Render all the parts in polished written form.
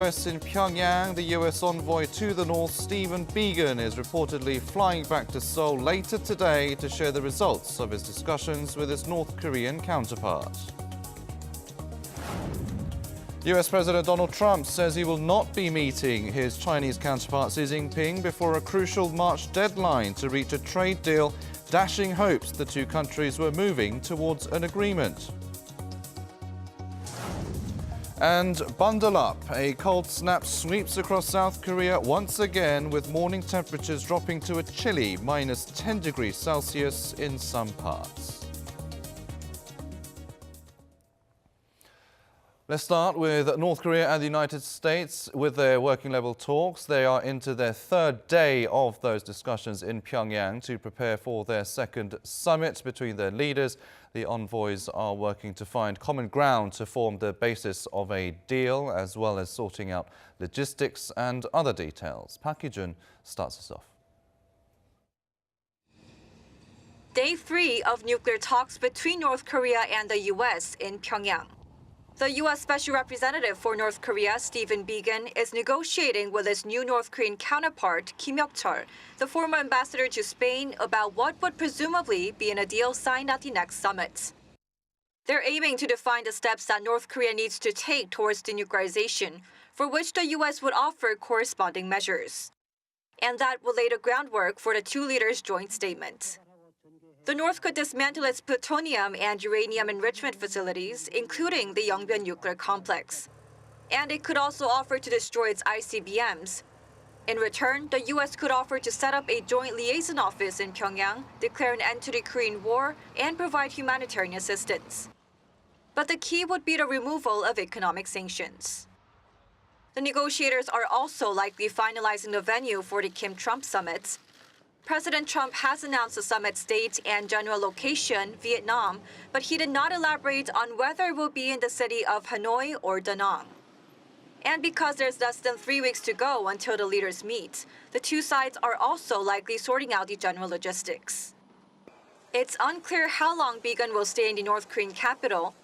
U.S. in Pyongyang, the U.S. envoy to the North, Stephen Biegun, is reportedly flying back to Seoul later today to share the results of his discussions with his North Korean counterpart. U.S. President Donald Trump says he will not be meeting his Chinese counterpart Xi Jinping before a crucial March deadline to reach a trade deal, dashing hopes the two countries were moving towards an agreement. And bundle up. A cold snap sweeps across South Korea once again, with morning temperatures dropping to a chilly -10 degrees Celsius in some parts. Let's start with North Korea and the United States with their working level talks. They are into their third day of those discussions in Pyongyang to prepare for their second summit between their leaders. The envoys are working to find common ground to form the basis of a deal, as well as sorting out logistics and other details. Park Hee-jun starts us off. Day 3 of nuclear talks between North Korea and the U.S. in Pyongyang. The U.S. Special Representative for North Korea, Stephen Biegun, is negotiating with his new North Korean counterpart, Kim-chol, the former ambassador to Spain, about what would presumably be in a deal signed at the next summit. They're aiming to define the steps that North Korea needs to take towards denuclearization, for which the U.S. would offer corresponding measures. And that will lay the groundwork for the two leaders' joint statement. The North could dismantle its plutonium and uranium enrichment facilities, including the Yongbyon nuclear complex. And it could also offer to destroy its ICBMs. In return, the U.S. could offer to set up a joint liaison office in Pyongyang, declare an end to the Korean War, and provide humanitarian assistance. But the key would be the removal of economic sanctions. The negotiators are also likely finalizing the venue for the Kim-Trump summits. President Trump has announced the summit's date and general location, Vietnam, but he did not elaborate on whether it will be in the city of Hanoi or Da Nang. And because there's less than 3 weeks to go until the leaders meet, the two sides are also likely sorting out the general logistics. It's unclear how long Biegun will stay in the North Korean capital.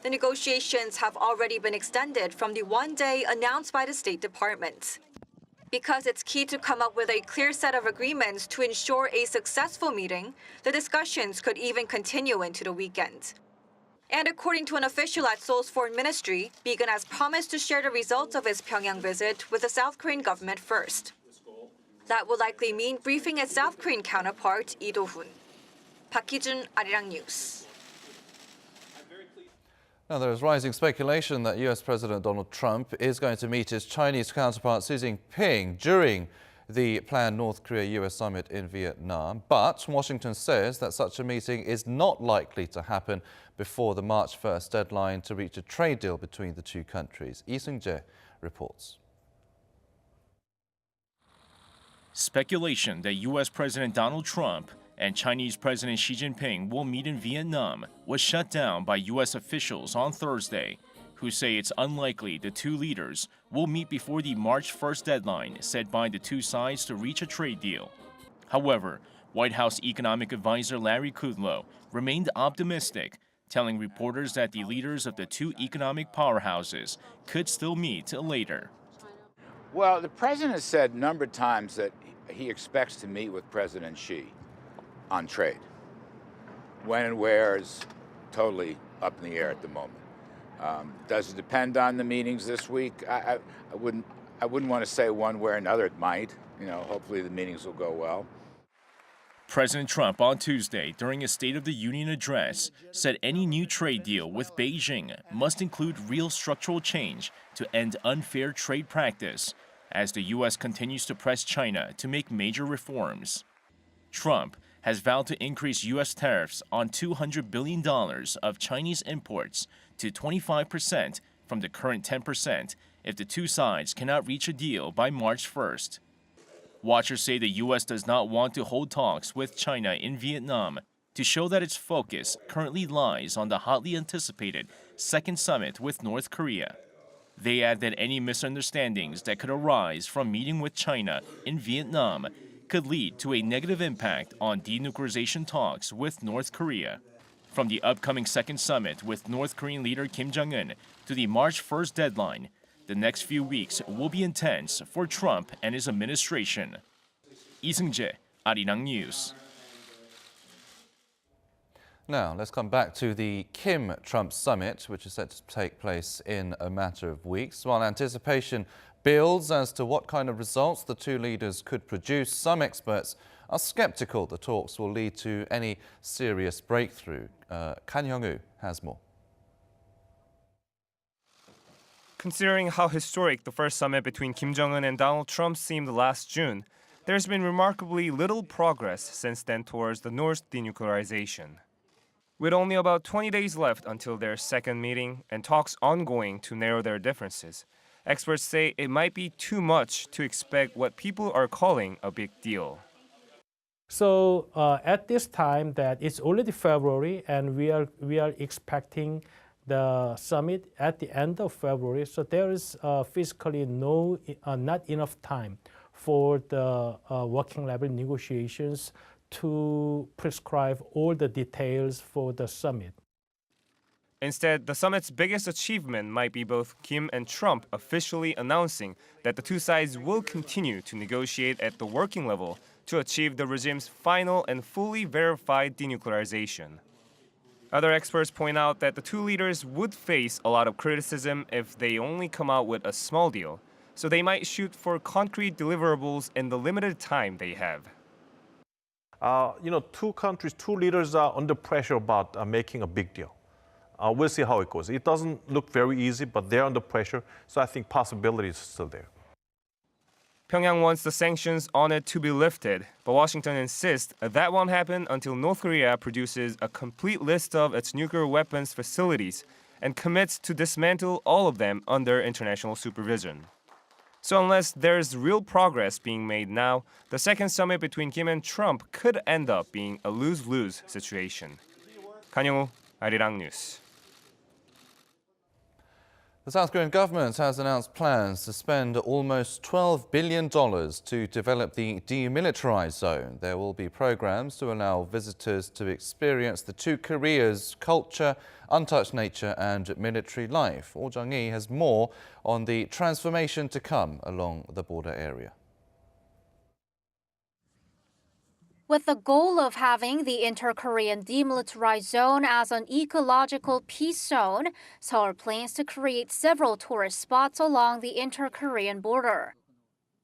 The negotiations have already been extended from the 1 day announced by the State Department. Because it's key to come up with a clear set of agreements to ensure a successful meeting, the discussions could even continue into the weekend. And according to an official at Seoul's foreign ministry, Biegun has promised to share the results of his Pyongyang visit with the South Korean government first. That will likely mean briefing his South Korean counterpart, Lee Do-hoon. Park Hee-jun, Arirang News. Now, there is rising speculation that U.S. President Donald Trump is going to meet his Chinese counterpart Xi Jinping during the planned North Korea-U.S. summit in Vietnam. But Washington says that such a meeting is not likely to happen before the March 1st deadline to reach a trade deal between the two countries. Lee Seung-jae reports. Speculation that U.S. President Donald Trump and Chinese President Xi Jinping will meet in Vietnam was shut down by U.S. officials on Thursday, who say it's unlikely the two leaders will meet before the March 1st deadline set by the two sides to reach a trade deal. However, White House economic advisor Larry Kudlow remained optimistic, telling reporters that the leaders of the two economic powerhouses could still meet later. Well, the president has said a number of times that he expects to meet with President Xi on trade. When and where is totally up in the air at the moment. Does it depend on the meetings this week? I wouldn't want to say one way or another. It might. Hopefully the meetings will go well. President Trump on Tuesday, during a State of the Union address, said any new trade deal with Beijing must include real structural change to end unfair trade practice, as the U.S. continues to press China to make major reforms. Trump has vowed to increase U.S. tariffs on $200 billion of Chinese imports to 25% from the current 10% if the two sides cannot reach a deal by March 1st. Watchers say the U.S. does not want to hold talks with China in Vietnam to show that its focus currently lies on the hotly anticipated second summit with North Korea. They add that any misunderstandings that could arise from meeting with China in Vietnam could lead to a negative impact on denuclearization talks with North Korea. From the upcoming second summit with North Korean leader Kim Jong-un to the March 1st deadline, The next few weeks will be intense for Trump and his administration. Lee Seung-jae, Arirang News. Now, let's come back to the Kim-Trump summit, which is set to take place in a matter of weeks. While anticipation builds as to what kind of results the two leaders could produce, some experts are skeptical the talks will lead to any serious breakthrough. Kan Hyung-woo has more. Considering how historic the first summit between Kim Jong-un and Donald Trump seemed last June, there's been remarkably little progress since then towards the North's denuclearization. With only about 20 days left until their second meeting and talks ongoing to narrow their differences, experts say it might be too much to expect what people are calling a big deal. So at this time that it's already February and we are expecting the summit at the end of February. So there is physically not enough time for the working level negotiations to prescribe all the details for the summit. Instead, the summit's biggest achievement might be both Kim and Trump officially announcing that the two sides will continue to negotiate at the working level to achieve the regime's final and fully verified denuclearization. Other experts point out that the two leaders would face a lot of criticism if they only come out with a small deal, so they might shoot for concrete deliverables in the limited time they have. Two countries, two leaders are under pressure about making a big deal. We'll see how it goes. It doesn't look very easy, but they're under pressure, so I think possibility is still there. Pyongyang wants the sanctions on it to be lifted, but Washington insists that won't happen until North Korea produces a complete list of its nuclear weapons facilities and commits to dismantle all of them under international supervision. So unless there's real progress being made now, the second summit between Kim and Trump could end up being a lose-lose situation. Kan Hyung-woo, Arirang News. The South Korean government has announced plans to spend almost $12 billion to develop the demilitarized zone. There will be programs to allow visitors to experience the two Koreas' culture, untouched nature and military life. Oh Jung-hee has more on the transformation to come along the border area. With the goal of having the Inter-Korean demilitarized zone as an ecological peace zone, Seoul plans to create several tourist spots along the Inter-Korean border.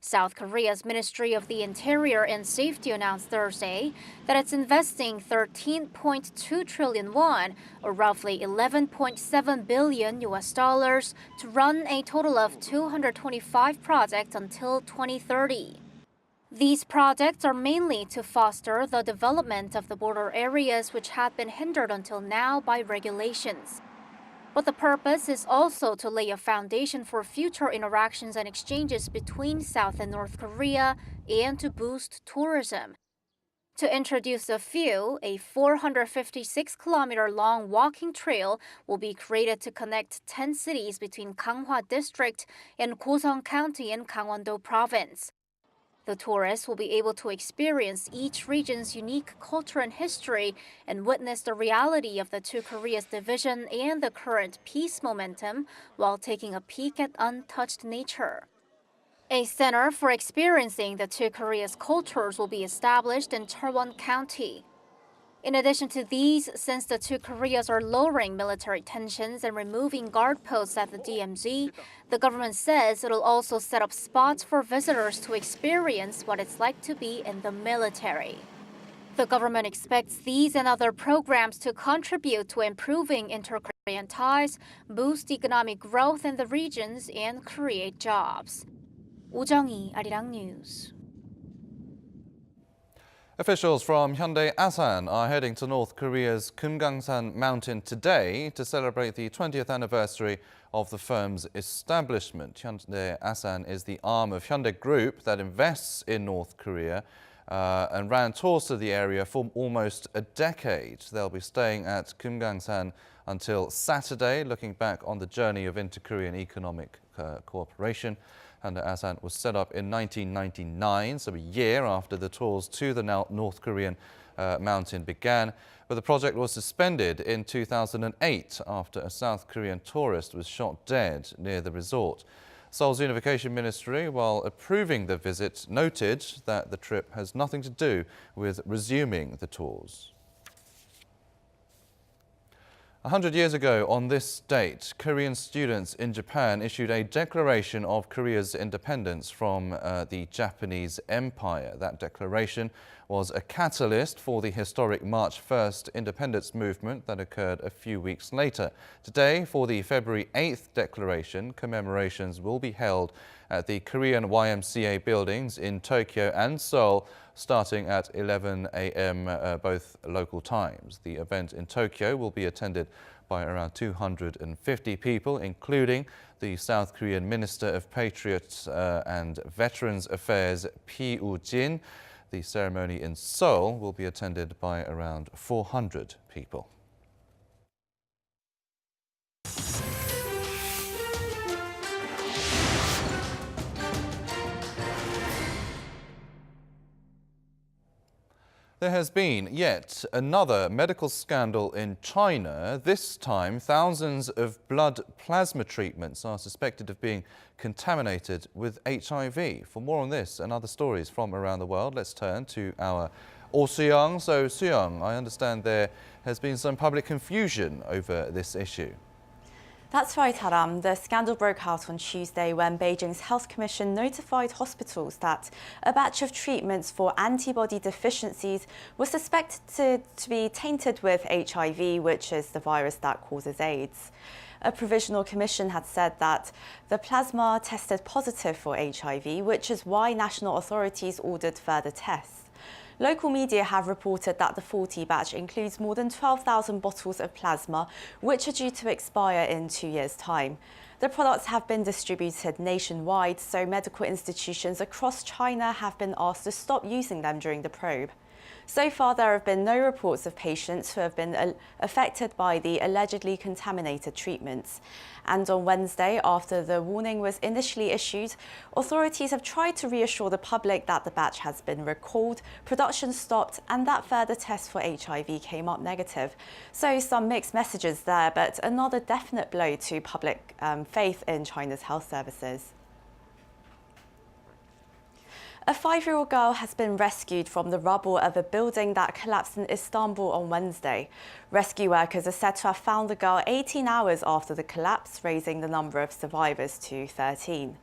South Korea's Ministry of the Interior and Safety announced Thursday that it's investing 13.2 trillion won, or roughly $11.7 billion to run a total of 225 projects until 2030. These projects are mainly to foster the development of the border areas which had been hindered until now by regulations. But the purpose is also to lay a foundation for future interactions and exchanges between South and North Korea and to boost tourism. To introduce a few, a 456-kilometer-long walking trail will be created to connect 10 cities between Ganghwa District and Goseong County in Gangwon-do Province. The tourists will be able to experience each region's unique culture and history and witness the reality of the two Koreas' division and the current peace momentum while taking a peek at untouched nature. A center for experiencing the two Koreas' cultures will be established in Cheolwon County. In addition to these, since the two Koreas are lowering military tensions and removing guard posts at the DMZ, the government says it'll also set up spots for visitors to experience what it's like to be in the military. The government expects these and other programs to contribute to improving inter-Korean ties, boost economic growth in the regions, and create jobs. Oh Jung-hee, Arirang News. Officials from Hyundai Asan are heading to North Korea's Geumgangsan mountain today to celebrate the 20th anniversary of the firm's establishment. Hyundai Asan is the arm of Hyundai Group that invests in North Korea and ran tours to the area for almost a decade. They'll be staying at Geumgangsan until Saturday, looking back on the journey of inter-Korean economic cooperation. Hyundai Asan was set up in 1999, so a year after the tours to the North Korean mountain began. But the project was suspended in 2008 after a South Korean tourist was shot dead near the resort. Seoul's Unification Ministry, while approving the visit, noted that the trip has nothing to do with resuming the tours. 100 years ago on this date, Korean students in Japan issued a declaration of Korea's independence from the Japanese Empire. That declaration was a catalyst for the historic March 1st independence movement that occurred a few weeks later. Today, for the February 8th declaration, commemorations will be held at the Korean YMCA buildings in Tokyo and Seoul, starting at 11 a.m. Both local times. The event in Tokyo will be attended by around 250 people, including the South Korean Minister of Patriots and Veterans Affairs, Pyeo-Jin. The ceremony in Seoul will be attended by around 400 people. There has been yet another medical scandal in China. This time, thousands of blood plasma treatments are suspected of being contaminated with HIV. For more on this and other stories from around the world, let's turn to our Seoul. So, Seoul, I understand there has been some public confusion over this issue. That's right, Arirang. The scandal broke out on Tuesday when Beijing's Health Commission notified hospitals that a batch of treatments for antibody deficiencies was suspected to be tainted with HIV, which is the virus that causes AIDS. A provisional commission had said that the plasma tested positive for HIV, which is why national authorities ordered further tests. Local media have reported that the faulty batch includes more than 12,000 bottles of plasma, which are due to expire in 2 years' time. The products have been distributed nationwide, so medical institutions across China have been asked to stop using them during the probe. So far, there have been no reports of patients who have been affected by the allegedly contaminated treatments. And on Wednesday, after the warning was initially issued, authorities have tried to reassure the public that the batch has been recalled, production stopped, and that further tests for HIV came up negative. So some mixed messages there, but another definite blow to public faith in China's health services. A 5-year-old girl has been rescued from the rubble of a building that collapsed in Istanbul on Wednesday. Rescue workers are said to have found the girl 18 hours after the collapse, raising the number of survivors to 13.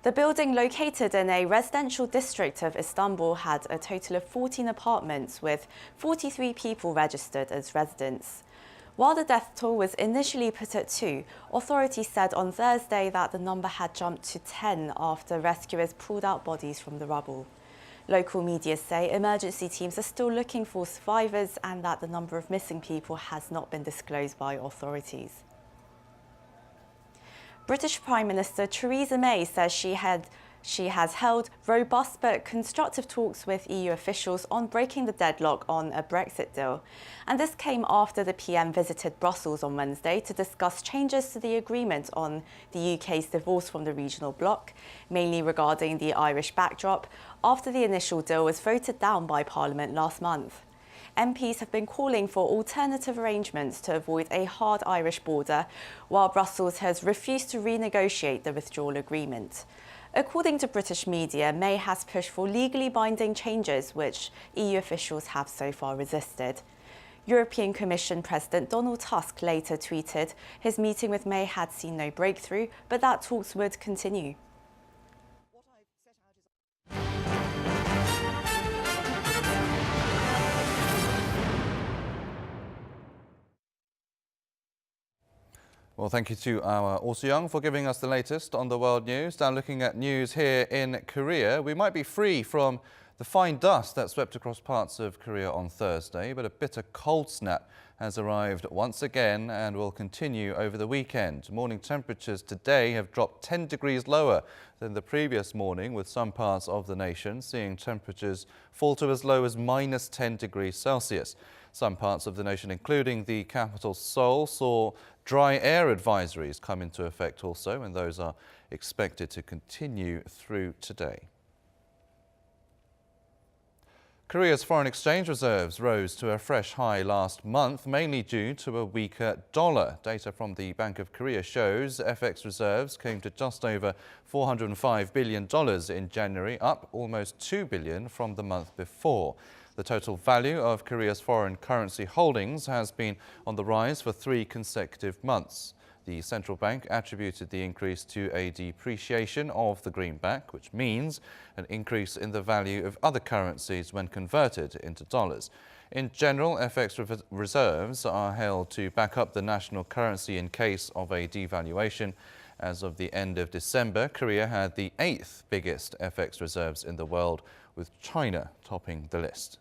The building, located in a residential district of Istanbul, had a total of 14 apartments with 43 people registered as residents. While the death toll was initially put at 2, authorities said on Thursday that the number had jumped to 10 after rescuers pulled out bodies from the rubble. Local media say emergency teams are still looking for survivors and that the number of missing people has not been disclosed by authorities. British Prime Minister Theresa May says she has held robust but constructive talks with EU officials on breaking the deadlock on a Brexit deal. And this came after the PM visited Brussels on Wednesday to discuss changes to the agreement on the UK's divorce from the regional bloc, mainly regarding the Irish backdrop, after the initial deal was voted down by Parliament last month. MPs have been calling for alternative arrangements to avoid a hard Irish border, while Brussels has refused to renegotiate the withdrawal agreement. According to British media, May has pushed for legally binding changes, which EU officials have so far resisted. European Commission President Donald Tusk later tweeted his meeting with May had seen no breakthrough, but that talks would continue. Well, thank you to our Seoul for giving us the latest on the world news. Now looking at news here in Korea, we might be free from the fine dust that swept across parts of Korea on Thursday, but a bitter cold snap has arrived once again and will continue over the weekend. Morning temperatures today have dropped 10 degrees lower than the previous morning, with some parts of the nation seeing temperatures fall to as low as minus 10 degrees Celsius. Some parts of the nation, including the capital Seoul, saw dry air advisories come into effect also, and those are expected to continue through today. Korea's foreign exchange reserves rose to a fresh high last month, mainly due to a weaker dollar. Data from the Bank of Korea shows FX reserves came to just over $405 billion in January, up almost $2 billion from the month before. The total value of Korea's foreign currency holdings has been on the rise for 3 consecutive months. The central bank attributed the increase to a depreciation of the greenback, which means an increase in the value of other currencies when converted into dollars. In general, FX reserves are held to back up the national currency in case of a devaluation. As of the end of December, Korea had the 8th biggest FX reserves in the world, with China topping the list.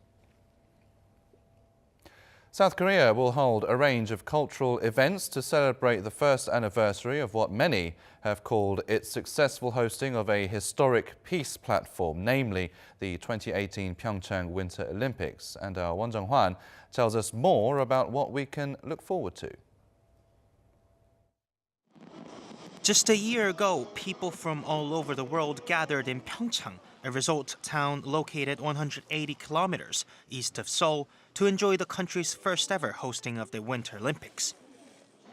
South Korea will hold a range of cultural events to celebrate the first anniversary of what many have called its successful hosting of a historic peace platform, namely the 2018 PyeongChang Winter Olympics. And our Won Jung-hwan tells us more about what we can look forward to. Just a year ago, people from all over the world gathered in PyeongChang, a resort town located 180 kilometers east of Seoul, to enjoy the country's first ever hosting of the Winter Olympics.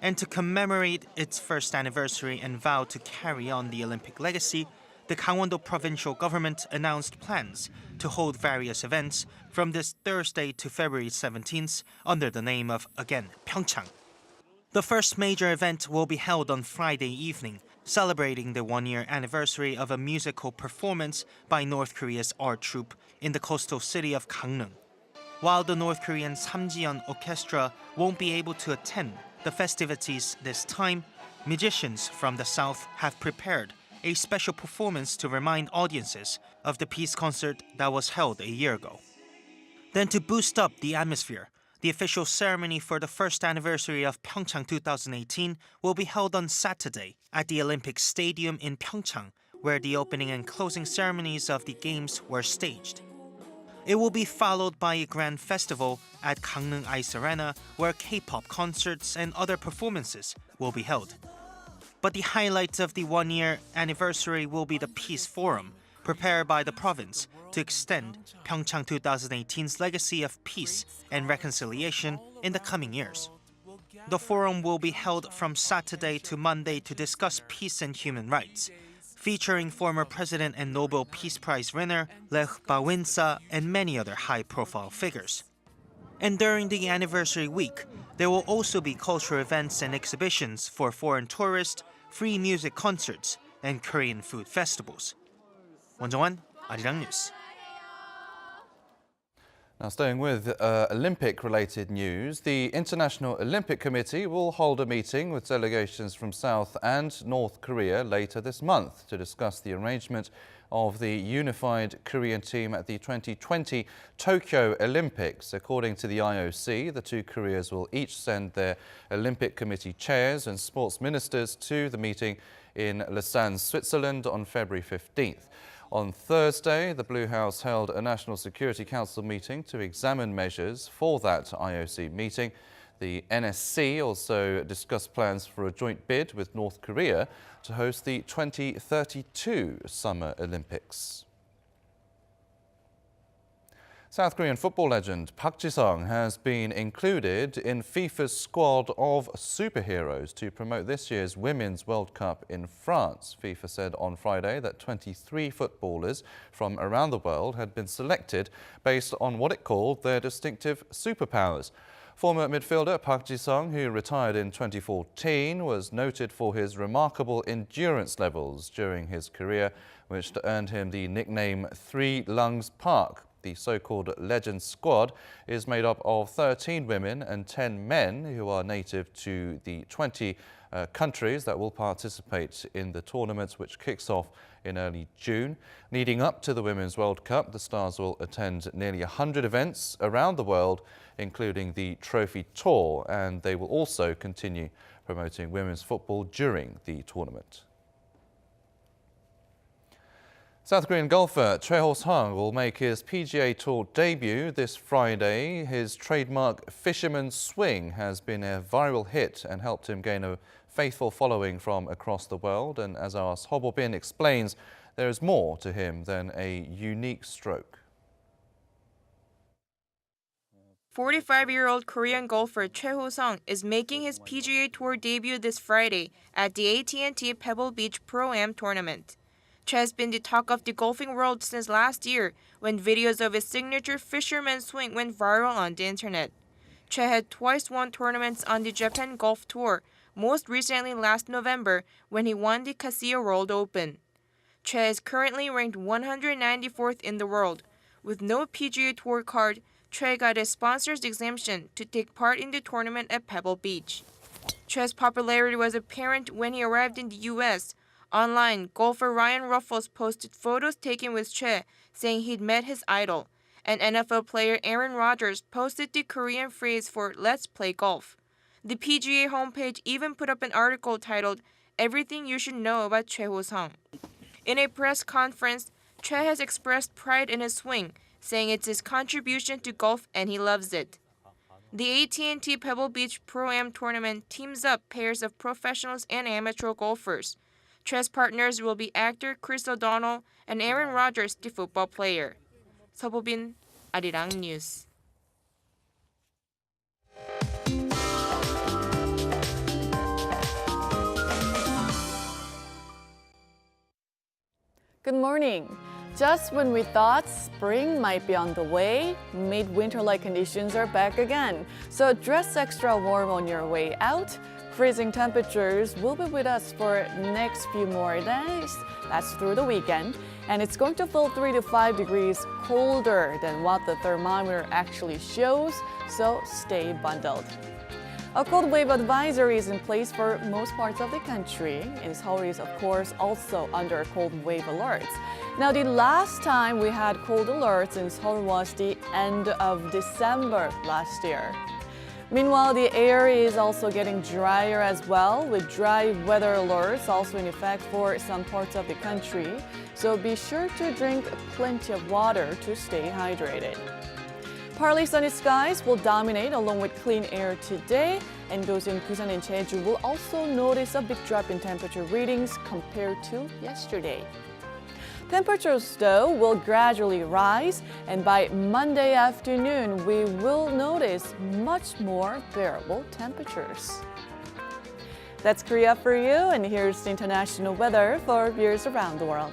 And to commemorate its first anniversary and vow to carry on the Olympic legacy, the Gangwon-do provincial government announced plans to hold various events from this Thursday to February 17th under the name of, again, PyeongChang. The first major event will be held on Friday evening, celebrating the one-year anniversary of a musical performance by North Korea's art troupe in the coastal city of Gangneung. While the North Korean Samjiyeon Orchestra won't be able to attend the festivities this time, musicians from the south have prepared a special performance to remind audiences of the peace concert that was held a year ago. Then to boost up the atmosphere, the official ceremony for the first anniversary of PyeongChang 2018 will be held on Saturday at the Olympic Stadium in PyeongChang, where the opening and closing ceremonies of the Games were staged. It will be followed by a grand festival at Gangneung Ice Arena, where K-pop concerts and other performances will be held. But the highlight of the one-year anniversary will be the Peace Forum, prepared by the province to extend PyeongChang 2018's legacy of peace and reconciliation in the coming years. The forum will be held from Saturday to Monday to discuss peace and human rights, featuring former President and Nobel Peace Prize winner Lech Walesa and many other high-profile figures. And during the anniversary week, there will also be cultural events and exhibitions for foreign tourists, free music concerts, and Korean food festivals. Won Jung-hwan, Arirang News. Now, staying with Olympic-related news, the International Olympic Committee will hold a meeting with delegations from South and North Korea later this month to discuss the arrangement of the unified Korean team at the 2020 Tokyo Olympics. According to the IOC, the two Koreas will each send their Olympic Committee chairs and sports ministers to the meeting in Lausanne, Switzerland on February 15th. On Thursday, the Blue House held a National Security Council meeting to examine measures for that IOC meeting. The NSC also discussed plans for a joint bid with North Korea to host the 2032 Summer Olympics. South Korean football legend Park Ji-sung has been included in FIFA's squad of superheroes to promote this year's Women's World Cup in France. FIFA said on Friday that 23 footballers from around the world had been selected based on what it called their distinctive superpowers. Former midfielder Park Ji-sung, who retired in 2014, was noted for his remarkable endurance levels during his career, which earned him the nickname Three Lungs Park. The so-called Legends squad is made up of 13 women and 10 men who are native to the 20 countries that will participate in the tournament, which kicks off in early June. Leading up to the Women's World Cup, the Stars will attend nearly 100 events around the world, including the Trophy Tour, and they will also continue promoting women's football during the tournament. South Korean golfer Choi Ho-sung will make his PGA Tour debut this Friday. His trademark fisherman swing has been a viral hit and helped him gain a faithful following from across the world. And as our Seo Bo-bin explains, there is more to him than a unique stroke. 45-year-old Korean golfer Choi Ho-sung is making his PGA Tour debut this Friday at the AT&T Pebble Beach Pro-Am tournament. Choi has been the talk of the golfing world since last year when videos of his signature fisherman swing went viral on the internet. Choi had twice won tournaments on the Japan Golf Tour, most recently last November when he won the Cassia World Open. Choi is currently ranked 194th in the world. With no PGA Tour card, Choi got a sponsor's exemption to take part in the tournament at Pebble Beach. Choi's popularity was apparent when he arrived in the U.S. Online, golfer Ryan Ruffles posted photos taken with Choi, saying he'd met his idol. And NFL player Aaron Rodgers posted the Korean phrase for "Let's play golf." The PGA homepage even put up an article titled "Everything You Should Know About Choi Ho-sung." In a press conference, Choi has expressed pride in his swing, saying it's his contribution to golf and he loves it. The AT&T Pebble Beach Pro-Am tournament teams up pairs of professionals and amateur golfers. Choi's partners will be actor Chris O'Donnell and Aaron Rodgers, the football player. 서보빈, 아리랑 뉴스. Good morning. Just when we thought spring might be on the way, mid-winter-like conditions are back again. So dress extra warm on your way out. Freezing temperatures will be with us for next few more days. That's through the weekend. And it's going to feel 3 to 5 degrees colder than what the thermometer actually shows, so stay bundled. A cold wave advisory is in place for most parts of the country, and Seoul is, of course, also under cold wave alerts. Now, the last time we had cold alerts in Seoul was the end of December last year. Meanwhile, the air is also getting drier as well, with dry weather alerts also in effect for some parts of the country. So be sure to drink plenty of water to stay hydrated. Partly sunny skies will dominate along with clean air today, and those in Busan and Jeju will also notice a big drop in temperature readings compared to yesterday. Temperatures, though, will gradually rise, and by Monday afternoon, we will notice much more bearable temperatures. That's Korea for you, and here's the international weather for viewers around the world.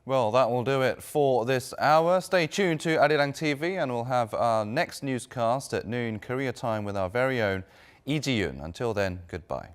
Well, that will do it for this hour. Stay tuned to Arirang TV and we'll have our next newscast at noon Korea time with our very own Lee Ji-yoon. Until then, goodbye.